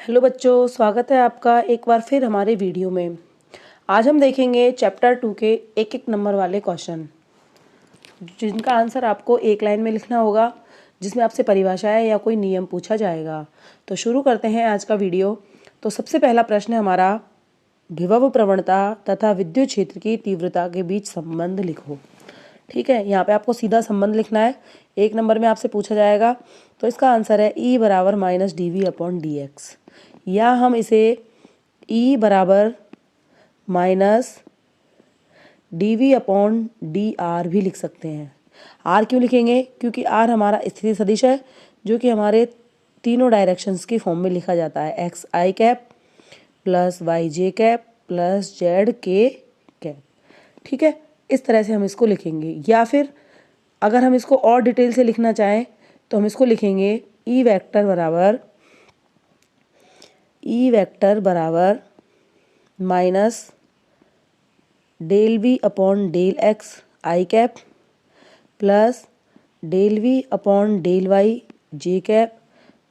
Hello बच्चों, स्वागत है आपका एक बार फिर हमारे वीडियो में। आज हम देखेंगे चैप्टर 2 के एक एक नंबर वाले क्वेश्चन, जिनका आंसर आपको एक लाइन में लिखना होगा, जिसमें आपसे परिभाषाएं या कोई नियम पूछा जाएगा। तो शुरू करते हैं आज का वीडियो। तो सबसे पहला प्रश्न है हमारा, विभव प्रवणता तथा विद्युत क्षेत्र की तीव्रता के बीच संबंध लिखो। ठीक है, यहाँ पे आपको सीधा संबंध लिखना है। एक नंबर में आपसे पूछा जाएगा, तो इसका आंसर है E बराबर माइनस dV/dx, या हम इसे E बराबर माइनस dV/dr भी लिख सकते हैं। R क्यों लिखेंगे? क्योंकि R हमारा स्थिति सदिश है, जो कि हमारे तीनों डायरेक्शंस की फॉर्म में लिखा जाता है, xi cap plus yj cap plus zk cap. ठीक है, इस तरह से हम इसको लिखेंगे। या फिर अगर हम इसको और डिटेल से लिखना चाहें तो हम इसको लिखेंगे E वेक्टर बराबर minus del V upon del x i cap plus del V upon del y j cap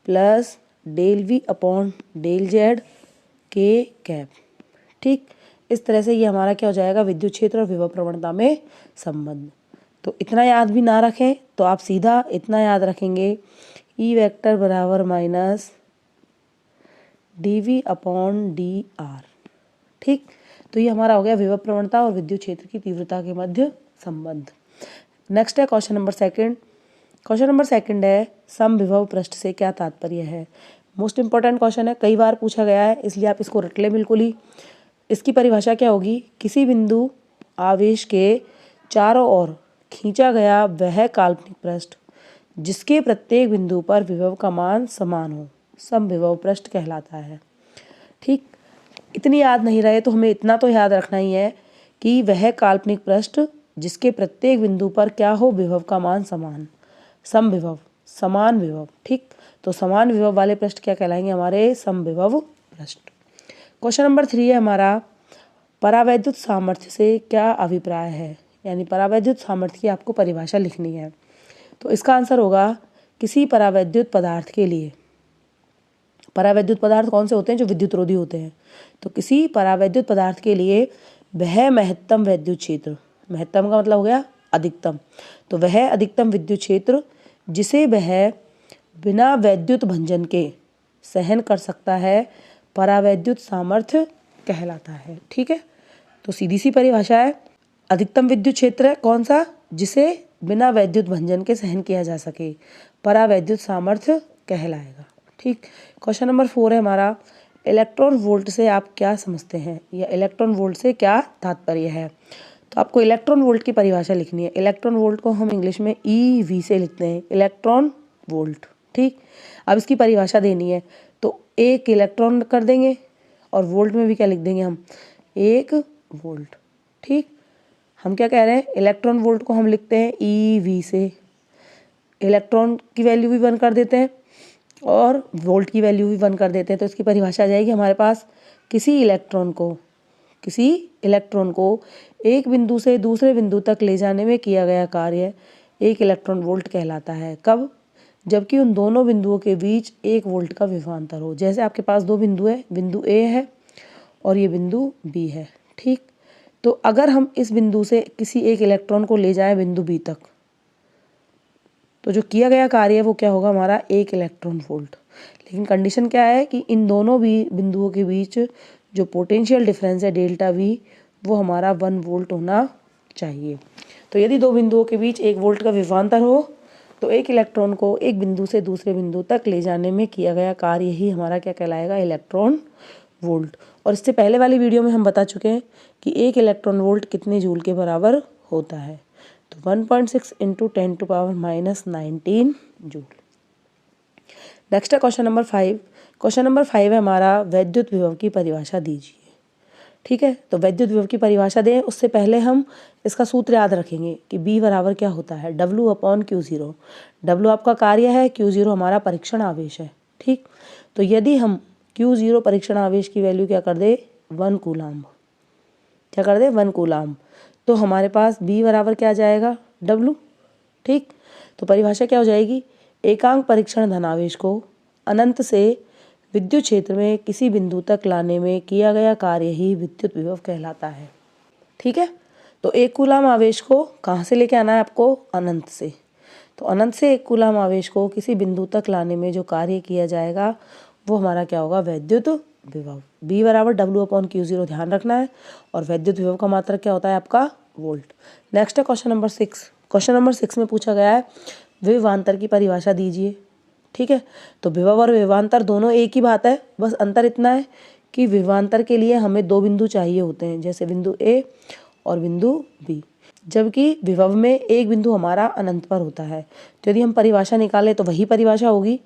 plus del V upon del z k cap. ठीक, इस तरह से ये हमारा क्या हो जाएगा, विद्युत क्षेत्र और विभव प्रवणता में संबंध। तो इतना याद भी ना रखें तो आप सीधा इतना याद रखेंगे, E वेक्टर बराबर माइनस dV/dr। ठीक, तो ये हमारा हो गया विभव प्रवणता और विद्युत क्षेत्र की तीव्रता के मध्य संबंध। नेक्स्ट है question number second. Question number second है, समविभव पृष्ठ से क्या तात्पर्य है। मोस्ट इंपॉर्टेंट क्वेश्चन है, कई बार पूछा गया है, इसलिए आप इसको रट लें बिल्कुल ही। इसकी परिभाषा क्या होगी, किसी बिंदु आवेश के चारों ओर खींचा गया वह काल्पनिक पृष्ठ जिसके प्रत्येक बिंदु पर विभव का मान समान हो, समविभव पृष्ठ कहलाता है। ठीक, इतनी याद नहीं रहे तो हमें इतना तो याद रखना ही है कि वह काल्पनिक पृष्ठ जिसके प्रत्येक बिंदु पर क्या हो, विभव का मान समान, समविभव, समान विभव। ठीक, तो समान विभव वाले पृष्ठ क्या कहलाएंगे, हमारे समविभव पृष्ठ। क्वेश्चन नंबर 3 है हमारा, परावैद्युत सामर्थ्य से क्या अभिप्राय है, यानी परावैद्युत सामर्थ्य की आपको परिभाषा लिखनी है। तो इसका आंसर होगा, किसी परावैद्युत पदार्थ के लिए, परावैद्युत पदार्थ कौन से होते हैं, जो विद्युत रोधी होते हैं, तो किसी परावैद्युत पदार्थ के लिए वह महत्तम वैद्युत क्षेत्र, महत्तम का मतलब हो गया अधिकतम, तो वह अधिकतम विद्युत क्षेत्र जिसे वह बिना वैद्युत भंजन के सहन कर सकता है, परावैद्युत सामर्थ्य कहलाता है। ठीक है, तो सीधी सी परिभाषा है, अधिकतम विद्युत क्षेत्र है कौन सा, जिसे बिना वैद्युत भंजन के सहन किया जा सके, परावैद्युत सामर्थ्य कहलाएगा। ठीक, क्वेश्चन नंबर 4 है हमारा, इलेक्ट्रॉन वोल्ट से आप क्या समझते हैं, या इलेक्ट्रॉन वोल्ट से क्या तात्पर्य है। तो आपको इलेक्ट्रॉन वोल्ट की परिभाषा लिखनी है। इलेक्ट्रॉन वोल्ट को हम इंग्लिश में EV से लिखते हैं, इलेक्ट्रॉन वोल्ट। ठीक, अब इसकी परिभाषा देनी है, तो एक इलेक्ट्रॉन कर देंगे और वोल्ट में भी क्या लिख देंगे हम, 1 वोल्ट। ठीक, हम क्या कह रहे हैं, इलेक्ट्रॉन वोल्ट को हम लिखते हैं EV से, इलेक्ट्रॉन की वैल्यू भी 1 कर देते हैं और वोल्ट की वैल्यू भी 1 कर देते हैं। तो इसकी परिभाषा आ जाएगी हमारे पास, किसी इलेक्ट्रॉन को एक बिंदु से दूसरे बिंदु तक ले जाने में किया गया कार्य 1 इलेक्ट्रॉन वोल्ट कहलाता है। कब, जबकि उन दोनों बिंदुओं के बीच 1 वोल्ट का विभवांतर हो। जैसे आपके पास दो बिंदु है, बिंदु A है और ये बिंदु B है। ठीक, तो अगर हम इस बिंदु से किसी एक इलेक्ट्रॉन को ले जाएं बिंदु B तक, तो जो किया गया कार्य है वो क्या होगा, हमारा 1 इलेक्ट्रॉन वोल्ट। लेकिन कंडीशन क्या है कि इन दोनों भी बिंदुओं के बीच जो पोटेंशियल डिफरेंस है डेल्टा V, वो हमारा 1 वोल्ट होना चाहिए। तो यदि दो बिंदुओं के बीच 1 वोल्ट का विभवांतर हो, तो एक इलेक्ट्रॉन को एक बिंदु से दूसरे बिंदु तक ले जाने में किया गया कार्य ही हमारा क्या कहलाएगा, इलेक्ट्रॉन वोल्ट। और इससे पहले वाली वीडियो में हम बता चुके हैं कि 1 इलेक्ट्रॉन वोल्ट कितने जूल के बराबर होता है, तो 1.6 × 10⁻⁹ जूल। नेक्स्ट है क्वेश्चन नंबर 5। क्वेश्चन नंबर 5 है हमारा, वैद्युत विभव की परिभाषा दीजिए। ठीक है, तो वैद्युत विभव की परिभाषा दें उससे पहले हम इसका सूत्र याद रखेंगे कि B बराबर क्या होता है, W/Q0। W आपका कार्य है, Q0 हमारा परीक्षण आवेश है। ठीक, तो यदि हम Q0 परीक्षण आवेश की वैल्यू क्या कर दे, 1 कूलाम्ब, क्या कर दे, 1 कूलाम्ब, तो हमारे पास B बराबर क्या आ जाएगा, W। ठीक, तो परिभाषा क्या हो जाएगी, एकांक परीक्षण धनावेश को अनंत से विद्युत क्षेत्र में किसी बिंदु तक लाने में किया गया कार्य ही विद्युत विभव कहलाता है। ठीक है, तो 1 कूलाम आवेश को कहाँ से लेके आना है आपको? अनंत से। तो अनंत से 1 कूलाम आवेश को किसी बिंदु तक लाने में जो कार्य किया जाएगा वो हमारा क्या होगा? वैद्युत विभव। B बराबर W/Q0 ध्यान रखना है, और वैद्युत विभव का मात्रक क्या होता है आपका? वोल्ट। नेक्स्ट है क्वेश्चन नंबर 6। क्वेश्चन नंबर 6 में पूछा गया है विभवांतर की परिभाषा दीजिए। ठीक है, तो विभव और विभवांतर दोनों एक ही बात है, बस अंतर इतना है कि विभवांतर के लिए हमें 2 बिंदु चाहिए होते हैं, जैसे बिंदु A और बिंदु B, जबकि विभव में एक बिंदु हमारा अनंत पर होता है। तो यदि हम परिभाषा निकालें तो वही परिभाषा होगी।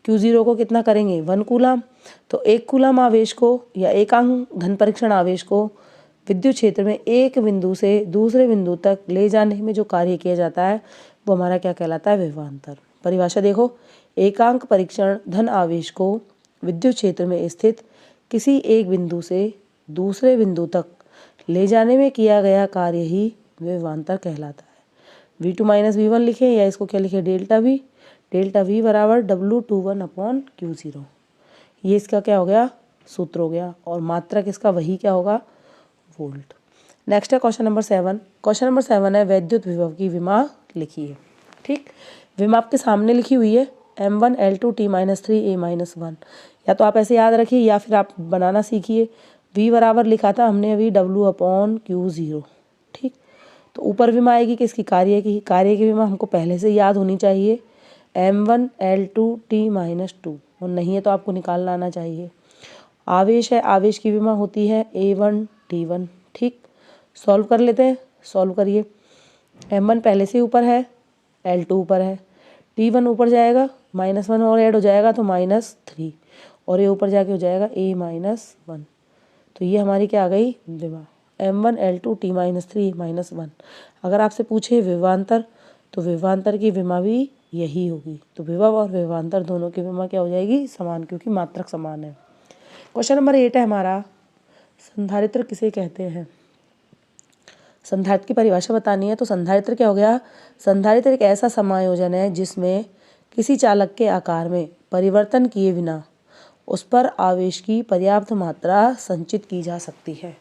Q0 को कितना करेंगे? 1 कूलाम। तो 1 कूलाम आवेश को या एकांक धन परीक्षण आवेश को विद्युत क्षेत्र में एक बिंदु से दूसरे बिंदु तक ले जाने में जो कार्य किया जाता है वो हमारा क्या कहलाता है? विभवांतर। परिभाषा देखो, एकांक परीक्षण धन आवेश को विद्युत क्षेत्र में स्थित किसी एक बिंदु से दूसरे बिंदु तक ले जाने में किया गया कार्य ही विभवांतर कहलाता है। V2 - V1 लिखें, या इसको क्या लिखें? Delta V। डेल्टा V बराबर W21/Q0। ये इसका क्या हो गया? सूत्र हो गया, और मात्रक इसका वही क्या होगा? वोल्ट। नेक्स्ट है क्वेश्चन नंबर 7। क्वेश्चन नंबर 7 है विद्युत विभव की विमा लिखिए। ठीक, विमा आपके सामने लिखी हुई है M1 L2 T - 3 A - 1। या तो आप ऐसे याद रखिए या फिर आप बनाना सीखिए। V बराबर लिखा था हमने अभी W/Q0। ठीक, तो ऊपर विमा आएगी किसकी? कार्य की। कार्य की विमा हमको पहले से याद होनी चाहिए, M1 L2 T - 2, और नहीं है तो आपको निकालना आना चाहिए। आवेश है, आवेश की विमा होती है A1 T1। ठीक, सॉल्व कर लेते हैं, सॉल्व करिए। M1 पहले से ऊपर है, L2 ऊपर है, T1 ऊपर जाएगा, -1 और ऐड हो जाएगा तो -3, और ये ऊपर जाके हो जाएगा A - 1। तो ये हमारी क्या आ गई? विमा। M1 L2 T - 3 -1। अगर आपसे पूछे विभवांतर, तो विभवांतर की विमा भी यही होगी। तो विभव और विभवांतर दोनों की विमा क्या हो जाएगी? समान, क्योंकि मात्रक समान है। क्वेश्चन नंबर 8 है हमारा, संधारित्र किसे कहते हैं? संधारित्र की परिभाषा बतानी है। तो संधारित्र क्या हो गया? संधारित्र एक ऐसा समायोजन है जिसमें किसी चालक के आकार में परिवर्तन किए बिना उस पर आवेश की पर्याप्त मात्रा संचित की जा सकती है।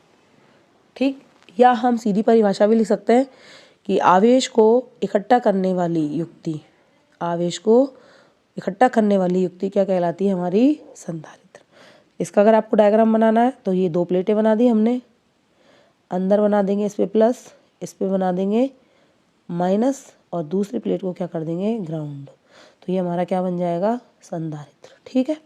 ठीक, या हम सीधी परिभाषा भी लिख सकते हैं कि आवेश को इकट्ठा करने वाली युक्ति, आवेश को इकट्ठा करने वाली युक्ति क्या कहलाती है? हमारी संधारित्र। इसका अगर आपको डायग्राम बनाना है तो ये 2 प्लेटें बना दी हमने, अंदर बना देंगे इस पे प्लस, इस पे बना देंगे माइनस, और दूसरी प्लेट को क्या कर देंगे? ग्राउंड। तो ये हमारा क्या बन जाएगा? संधारित्र। ठीक है,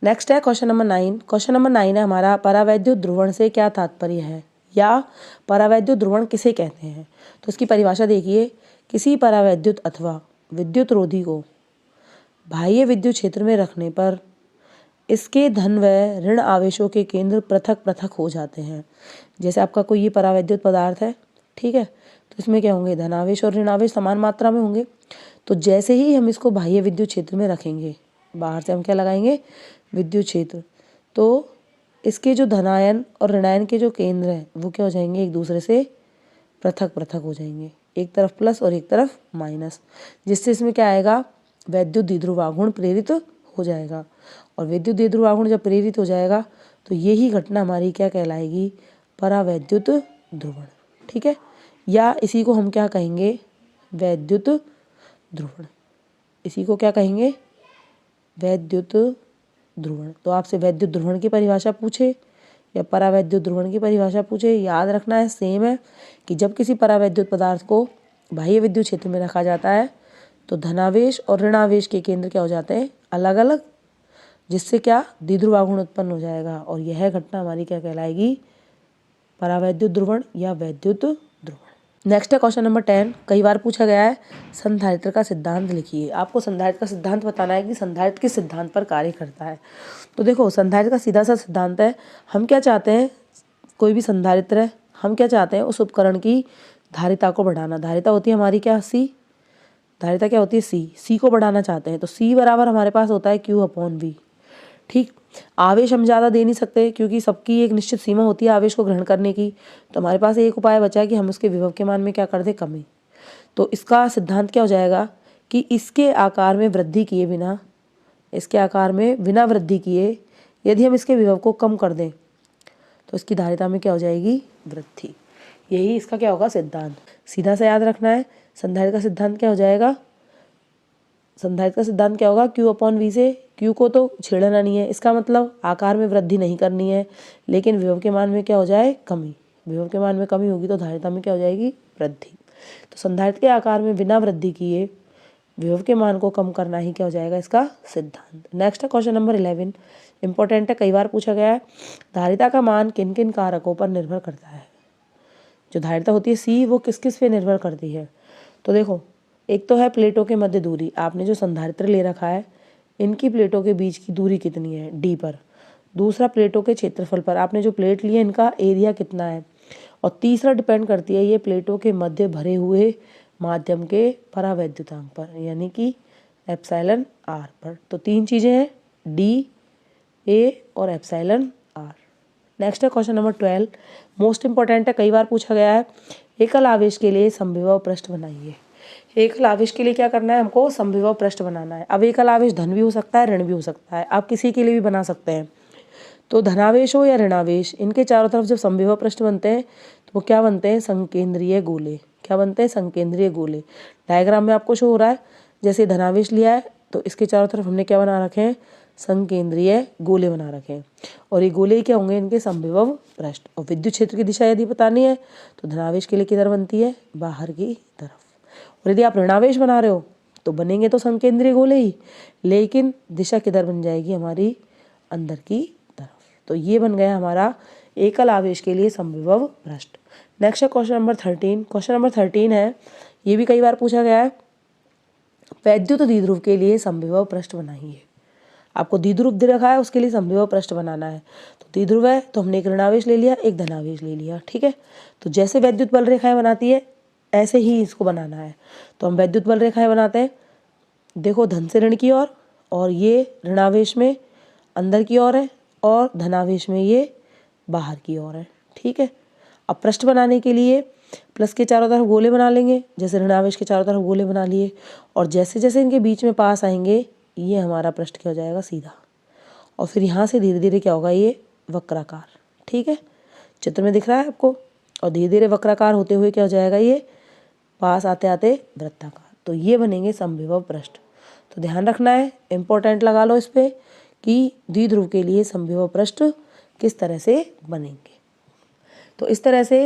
नेक्स्ट है क्वेश्चन नंबर 9। क्वेश्चन नंबर 9 है हमारा, परावैद्युत ध्रुवण से क्या तात्पर्य है, या परावैद्युत ध्रुवण किसे कहते हैं? तो इसकी परिभाषा देखिए, किसी परावैद्युत अथवा विद्युत रोधी को बाह्य विद्युत क्षेत्र में रखने पर इसके धन व ऋण आवेशों के केंद्र पृथक पृथक हो जाते हैं। जैसे आपका कोई ये परावैद्युत पदार्थ है, ठीक है, तो इसमें क्या होंगे? धनावेश और ऋणावेश समान मात्रा में होंगे। तो जैसे ही हम इसको बाह्य विद्युत क्षेत्र में रखेंगे, बाहर से हम क्या लगाएंगे? विद्युत क्षेत्र, तो इसके जो धनायन और ऋणायन के जो केंद्र हैं वो क्या हो जाएंगे? एक दूसरे से पृथक पृथक हो जाएंगे, एक तरफ प्लस और एक तरफ माइनस, जिससे इसमें क्या आएगा? वैद्युत द्विध्रुवागुण प्रेरित हो जाएगा। और विद्युत द्विध्रुवागुण जब प्रेरित हो जाएगा तो यही घटना हमारी क्या कहलाएगी? परावैद्युत ध्रुवण। ठीक है, या इसी को हम क्या कहेंगे? वैद्युत ध्रुवण। इसी को क्या कहेंगे? वैद्युत ध्रुवण। तो आपसे वैद्युत ध्रुवण की परिभाषा पूछे या परावैद्युत ध्रुवण की परिभाषा पूछे, याद रखना है सेम है कि जब किसी परावैद्युत पदार्थ को बाह्य विद्युत क्षेत्र में रखा जाता है तो धनावेश और ऋणावेश के केंद्र क्या हो जाते हैं? अलग अलग, जिससे क्या? द्विध्रुवागुण उत्पन्न हो जाएगा, और यह घटना हमारी क्या कहलाएगी? परावैद्युत ध्रुवण या वैद्युत ध्रुवण। नेक्स्ट है क्वेश्चन नंबर 10। कई बार पूछा गया है, संधारित्र का सिद्धांत लिखिए। आपको संधारित्र का सिद्धांत बताना है कि संधारित्र किस सिद्धांत पर कार्य करता है। तो देखो, संधारित्र का सीधा सा सिद्धांत है, हम क्या चाहते हैं? कोई भी संधारित्र है, हम क्या चाहते हैं? उस उपकरण की धारिता को बढ़ाना। धारिता होती है हमारी क्या? C। धारिता क्या होती है? C को बढ़ाना चाहते हैं, तो C बराबर हमारे पास होता है Q/V। ठीक, आवेश हम ज़्यादा दे नहीं सकते क्योंकि सबकी एक निश्चित सीमा होती है आवेश को ग्रहण करने की। तो हमारे पास एक उपाय बचा है कि हम उसके विभव के मान में क्या कर दें? कमी। तो इसका सिद्धांत क्या हो जाएगा कि इसके आकार में वृद्धि किए बिना इसके आकार में बिना वृद्धि किए यदि हम इसके विभव को कम कर दें तो इसकी धारिता में क्या हो जाएगी? वृद्धि। यही इसका क्या होगा? सिद्धांत। सीधा सा याद रखना है। संधारित्र का सिद्धांत क्या हो जाएगा? संधारित्र का सिद्धांत क्या होगा? Q अपॉन V से Q को तो छेड़ना नहीं है, इसका मतलब आकार में वृद्धि नहीं करनी है, लेकिन विभव के मान में क्या हो जाए? कमी। विभव के मान में कमी होगी तो धारिता में क्या हो जाएगी? वृद्धि। तो संधारित्र के आकार में बिना वृद्धि किए विभव के मान को कम करना ही क्या हो जाएगा? इसका सिद्धांत। नेक्स्ट है क्वेश्चन नंबर 11, इंपॉर्टेंट है, कई बार पूछा गया है। धारिता का मान किन किन कारकों पर निर्भर करता है? जो धारिता होती है C वो किस किस पे निर्भर करती है? तो देखो, एक तो है प्लेटों के मध्य दूरी। आपने जो संधारित्र ले रखा है इनकी प्लेटों के बीच की दूरी कितनी है? D पर। दूसरा प्लेटों के क्षेत्रफल पर, आपने जो प्लेट लिए इनका एरिया कितना है। और तीसरा डिपेंड करती है ये प्लेटों के मध्य भरे हुए माध्यम के परावैद्युतांक पर, यानी कि एप्सिलॉन R पर। तो तीन चीज़ें हैं, D, A और एप्सिलॉन R। नेक्स्ट है क्वेश्चन नंबर 12, मोस्ट इंपॉर्टेंट है, कई बार पूछा गया है। एकल आवेश के लिए समविभव पृष्ठ बनाइए। एकल आवेश के लिए क्या करना है? हमको समविभव पृष्ठ बनाना है। अब एकल आवेश धन भी हो सकता है, ऋण भी हो सकता है, आप किसी के लिए भी बना सकते हैं। तो धनावेश हो या ऋणावेश, इनके चारों तरफ जब समविभव पृष्ठ बनते हैं तो वो क्या बनते हैं? संकेंद्रीय गोले। क्या बनते हैं? संकेंद्रीय गोले। डायग्राम में आपको शो हो रहा है, जैसे धनावेश लिया है तो इसके चारों तरफ हमने क्या बना रखे हैं? संकेंद्रीय गोले बना रखे हैं। और ये गोले क्या होंगे? इनके समविभव पृष्ठ। और विद्युत क्षेत्र की दिशा यदि बतानी है तो धनावेश के लिए किधर बनती है? बाहर की तरफ। और यदि आप ऋणावेश बना रहे हो तो बनेंगे तो संकेंद्रीय गोले ही, लेकिन दिशा किधर बन जाएगी? हमारी अंदर की तरफ। तो ये बन गया हमारा एकल आवेश के लिए समविभव पृष्ठ। नेक्स्ट है क्वेश्चन नंबर 13। क्वेश्चन नंबर 13 है, ये भी कई बार पूछा गया है। वैद्युत द्विध्रुव के लिए समविभव पृष्ठ बनाइए। आपको द्विध्रुव दे रखा है, उसके लिए समविभव पृष्ठ बनाना है। तो द्विध्रुव है तो हमने एक ऋणावेश ले लिया, एक धनावेश ले लिया, ठीक है। तो जैसे वैद्युत बल रेखाएं बनाती है ऐसे ही इसको बनाना है। तो हम वैद्युत बल रेखाएं बनाते हैं, देखो धन से ऋण की ओर, और ये ऋणावेश में अंदर की ओर है और धनावेश में ये बाहर की ओर है, ठीक है। अब पृष्ठ बनाने के लिए प्लस के चारों तरफ गोले बना लेंगे, जैसे ऋणावेश के चारों तरफ गोले बना लिए, और जैसे जैसे इनके बीच में पास आएंगे ये हमारा पृष्ठ क्या हो जाएगा? सीधा। और फिर यहाँ से धीरे धीरे क्या होगा? ये वक्राकार, ठीक है, चित्र में दिख रहा है आपको। और धीरे धीरे वक्राकार होते हुए क्या हो जाएगा? ये पास आते आते वृत्ताकार। तो ये बनेंगे समविभव पृष्ठ। तो ध्यान रखना है, इंपॉर्टेंट लगा लो इस पे कि द्विध्रुव के लिए समविभव पृष्ठ किस तरह से बनेंगे। तो इस तरह से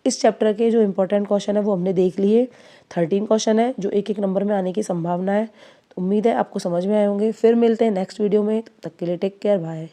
इस चैप्टर के जो इंपॉर्टेंट क्वेश्चन है वो हमने देख लिए। 13 क्वेश्चन है जो एक एक नंबर में आने की संभावना है। तो उम्मीद है आपको समझ में आए होंगे। फिर मिलते हैं नेक्स्ट वीडियो में, तब तक के लिए टेक केयर, बाय।